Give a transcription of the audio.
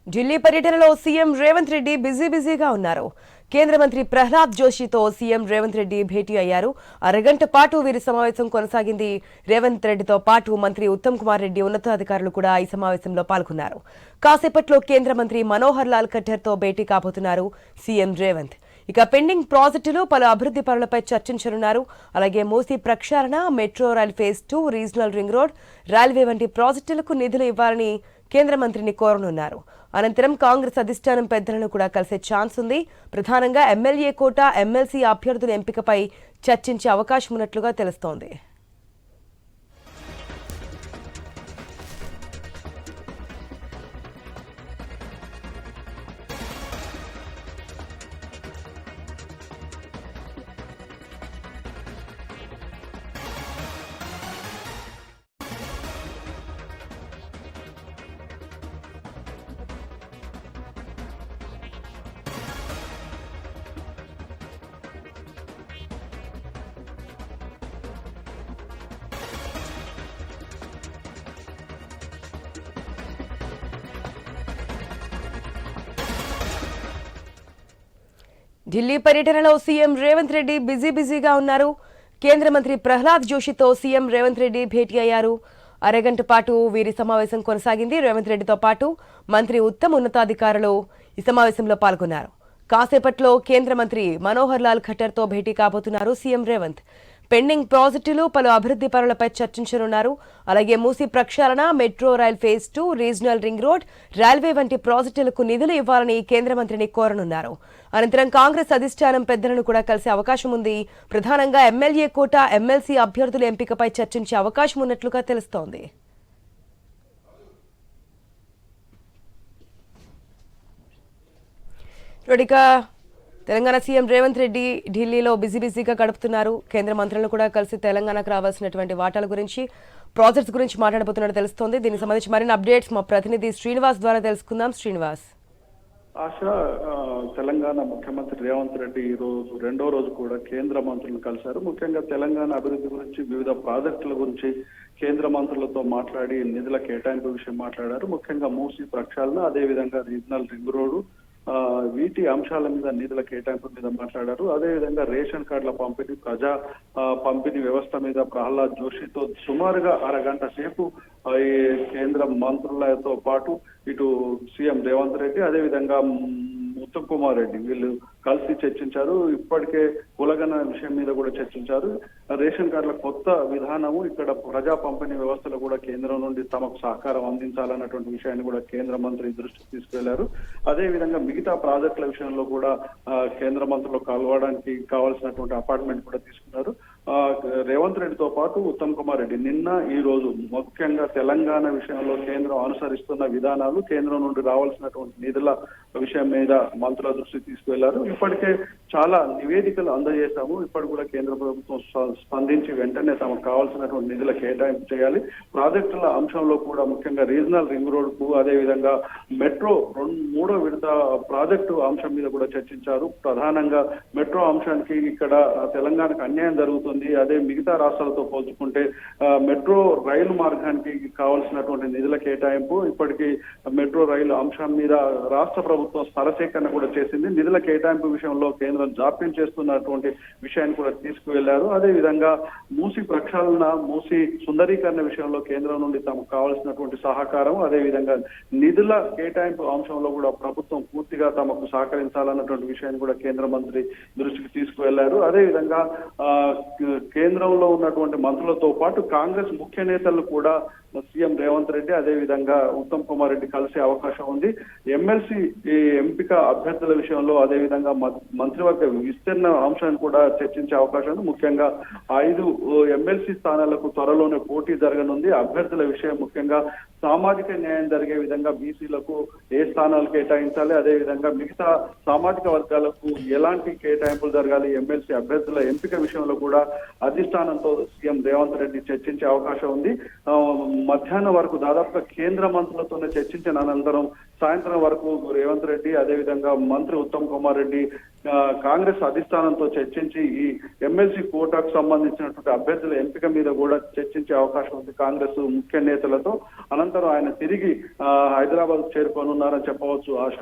ఢిల్లీ పర్యటనలో సీఎం రేవంత్ రెడ్డి బిజీగా ఉన్నారు. కేంద్ర మంత్రి ప్రహ్లాద్ జోషితో సీఎం రేవంత్ రెడ్డి భేటీ అయ్యారు. అరగంట పాటు వీరి సమావేశం కొనసాగింది. రేవంత్ రెడ్డితో పాటు మంత్రి ఉత్తమ్ కుమార్ రెడ్డి ఉన్నతాధికారులు కూడా ఈ సమావేశంలో పాల్గొన్నారు. కాసేపట్లో కేంద్ర మంత్రి మనోహర్ లాల్ ఖట్టర్తో భేటీ కాబోతున్నారు సీఎం రేవంత్. ఇక పెండింగ్ ప్రాజెక్టులు, పలు అభివృద్ధి పనులపై చర్చించనున్నారు. అలాగే మూసీ ప్రక్షాళన, metro rail phase 2, regional ring road, railway వంటి ప్రాజెక్టులకు నిధులు ఇవ్వాలని కేంద్ర మంత్రిని కోరనున్నారు. అనంతరం కాంగ్రెస్ అధిష్టానం పెద్దలను కూడా కలిసే ఛాన్స్ ఉంది. ప్రధానంగా ఎమ్మెల్యే కోట, ఎమ్మెల్సీ అభ్యర్థుల ఎంపికపై చర్చించే అవకాశం ఉన్నట్లుగా తెలుస్తోంది. ఢిల్లీ పర్యటనలో సీఎం రేవంత్ రెడ్డి బిజీగా ఉన్నారు. కేంద్ర మంత్రి ప్రహ్లాద్ జోషితో సీఎం రేవంత్ రెడ్డి భేటీ అయ్యారు. అరగంట పాటు వీరి సమావేశం కొనసాగింది. రేవంత్ రెడ్డితో పాటు మంత్రి ఉత్తమ్ ఉన్నతాధికారులు ఈ సమావేశంలో పాల్గొన్నారు. కాసేపట్లో కేంద్ర మంత్రి మనోహర్ లాల్ ఖట్టర్తో భేటీ కాబోతున్నారు సీఎం రేవంత్. పెండింగ్ ప్రాజెక్టులు, పలు అభివృద్ధి పనులపై చర్చించనున్నారు. అలాగే మూసీ ప్రక్షాళన, metro rail phase 2, regional ring road, railway వంటి ప్రాజెక్టులకు నిధులు ఇవ్వాలని కేంద్ర మంత్రిని కోరనున్నారు. అనంతరం కాంగ్రెస్ అధిష్టానం పెద్దలను కూడా కలిసే అవకాశం ఉంది. ప్రధానంగా ఎమ్మెల్యే కోట, ఎమ్మెల్సీ అభ్యర్థుల ఎంపికపై చర్చించే అవకాశం ఉన్నట్లుగా తెలుస్తోంది. తెలంగాణ సీఎం రేవంత్ రెడ్డి ఢిల్లీలో బిజీగా గడుపుతున్నారు. కేంద్ర మంత్రులను కూడా కలిసి తెలంగాణకు రావాల్సినటువంటి వాటాల గురించి, ప్రాజెక్ట్స్ గురించి మాట్లాడబోతున్నట్టు తెలుస్తోంది. దీనికి సంబంధించి మరిన్ని అప్డేట్స్ మా ప్రతినిధి శ్రీనివాస్ ద్వారా తెలుసుకుందాం. శ్రీనివాస్. ఆశ, తెలంగాణ ముఖ్యమంత్రి రేవంత్ రెడ్డి ఈ రోజు రెండో రోజు కూడా కేంద్ర మంత్రులను కలిశారు. ముఖ్యంగా తెలంగాణ అభివృద్ధి గురించి, వివిధ ప్రాజెక్టుల గురించి కేంద్ర మంత్రులతో మాట్లాడి నిధుల కేటాయింపు విషయం మాట్లాడారు. ముఖ్యంగా మూసీ ప్రక్షాళన, అదేవిధంగా రీజనల్ రింగ్ రోడ్డు, వీటి అంశాల మీద నిధుల కేటాయింపు మీద మాట్లాడారు. అదేవిధంగా రేషన్ కార్డుల పంపిణీ, ప్రజా పంపిణీ వ్యవస్థ మీద ప్రహ్లాద్ జోషితో సుమారుగా అరగంట సేపు ఈ కేంద్ర మంత్రులతో పాటు ఇటు సీఎం రేవంత్ రెడ్డి, అదేవిధంగా ఉత్తమ్ కుమార్ రెడ్డి వీళ్ళు కలిసి చర్చించారు. ఇప్పటికే కులగన విషయం మీద కూడా చర్చించారు. రేషన్ కార్డుల కొత్త విధానము, ఇక్కడ ప్రజా పంపిణీ వ్యవస్థలో కూడా కేంద్రం నుండి తమకు సహకారం అందించాలన్నటువంటి విషయాన్ని కూడా కేంద్ర మంత్రి దృష్టికి తీసుకువెళ్లారు. అదే విధంగా మిగతా ప్రాజెక్టుల విషయంలో కూడా కేంద్ర మంత్రులు కలవడానికి కావాల్సినటువంటి అపార్ట్మెంట్ కూడా తీసుకున్నారు. రేవంత్ రెడ్డితో పాటు ఉత్తమ్ కుమార్ రెడ్డి నిన్న ఈ రోజు ముఖ్యంగా తెలంగాణ విషయంలో కేంద్రం అనుసరిస్తున్న విధానాలు, కేంద్రం నుండి రావాల్సినటువంటి నిధుల విషయం మీద మంత్రుల దృష్టికి తీసుకువెళ్లారు. ఇప్పటికే చాలా నివేదికలు అందజేశాము. ఇప్పటి కూడా కేంద్ర ప్రభుత్వం స్పందించి వెంటనే తమకు కావాల్సినటువంటి నిధుల కేటాయింపు చేయాలి. ప్రాజెక్టుల అంశంలో కూడా ముఖ్యంగా రీజనల్ రింగ్ రోడ్ కు, అదేవిధంగా మెట్రో మూడో విడత ప్రాజెక్టు అంశం మీద కూడా చర్చించారు. ప్రధానంగా మెట్రో అంశానికి ఇక్కడ తెలంగాణకు అన్యాయం జరుగుతుంది. అదే మిగతా రాష్ట్రాలతో పోల్చుకుంటే మెట్రో రైలు మార్గానికి కావాల్సినటువంటి నిధుల కేటాయింపు, ఇప్పటికీ మెట్రో రైలు అంశం మీద రాష్ట్ర ప్రభుత్వం స్థలసేకరణ కూడా చేసింది. నిధుల కేటాయింపు విషయంలో కేంద్రం జాప్యం చేస్తున్నటువంటి విషయాన్ని కూడా తీసుకువెళ్లారు. అదేవిధంగా మూసీ ప్రక్షాళన, మూసీ సుందరీకరణ విషయంలో కేంద్రం నుండి తమకు కావాల్సినటువంటి సహకారం, అదేవిధంగా నిధుల కేటాయింపు అంశంలో కూడా ప్రభుత్వం పూర్తిగా తమకు సహకరించాలన్నటువంటి విషయాన్ని కూడా కేంద్ర మంత్రి దృష్టికి తీసుకువెళ్లారు. అదేవిధంగా కేంద్రంలో ఉన్నటువంటి మంత్రులతో పాటు కాంగ్రెస్ ముఖ్య నేతలు కూడా సీఎం రేవంత్ రెడ్డి, అదేవిధంగా ఉత్తమ్ కుమార్ రెడ్డి కలిసే అవకాశం ఉంది. ఎమ్మెల్సీ ఎంపిక అభ్యర్థుల విషయంలో, అదేవిధంగా మంత్రివర్గ విస్తరణ అంశాన్ని కూడా చర్చించే అవకాశం ఉంది. ముఖ్యంగా 5 ఎమ్మెల్సీ స్థానాలకు త్వరలోనే పోటీ జరగనుంది. అభ్యర్థుల విషయం ముఖ్యంగా సామాజిక న్యాయం జరిగే విధంగా బీసీలకు ఏ స్థానాలు కేటాయించాలి, అదేవిధంగా మిగతా సామాజిక వర్గాలకు ఎలాంటి కేటాయింపులు జరగాలి, ఎమ్మెల్సీ అభ్యర్థుల ఎంపిక విషయంలో కూడా అధిష్టానంతో సీఎం రేవంత్ రెడ్డి చర్చించే అవకాశం ఉంది. మధ్యాహ్నం వరకు దాదాపుగా కేంద్ర మంత్రులతోనే చర్చించిన అనంతరం సాయంత్రం వరకు రేవంత్ రెడ్డి అదేవిధంగా మంత్రి ఉత్తమ్ కుమార్ రెడ్డి కాంగ్రెస్ అధిష్టానంతో చర్చించి ఈ ఎమ్మెల్సీ కోటాకు సంబంధించినటువంటి అభ్యర్థుల ఎంపిక మీద కూడా చర్చించే అవకాశం ఉంది కాంగ్రెస్ ముఖ్య నేతలతో. అనంతరం ఆయన తిరిగి హైదరాబాద్ చేరుకోనున్నారని చెప్పవచ్చు ఆశ.